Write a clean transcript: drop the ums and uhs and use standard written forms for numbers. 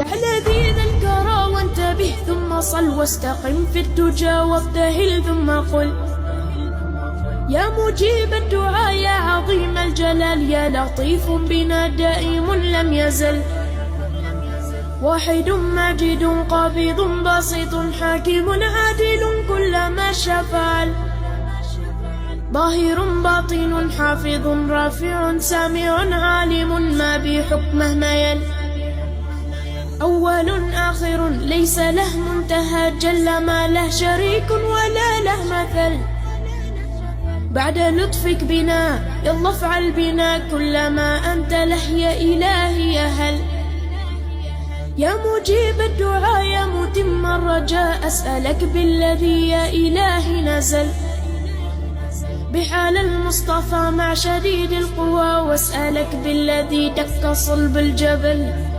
دع لذيذ الكرى وانتبه ثم صل واستقم في الدجى وابتهل ثم قل يا مجيب الدعاء يا عظيم الجلال يا لطيف بنا دائم لم يزل واحد ماجد قابض باسط حاكم عادل كلما شاء فعل ظاهر باطن حافظ رافع سامع عالم ما بحكمه ميل أول آخر ليس له منتهى جل ما له شريك ولا له مثل بعد لطفك بنا يلا افعل بنا كل ما أنت له يا إلهي يا هل يا مجيب الدعاء يا متم الرجاء أسألك بالذي يا إلهي نزل بحال المصطفى مع شديد القوى واسألك بالذي دك صلب الجبل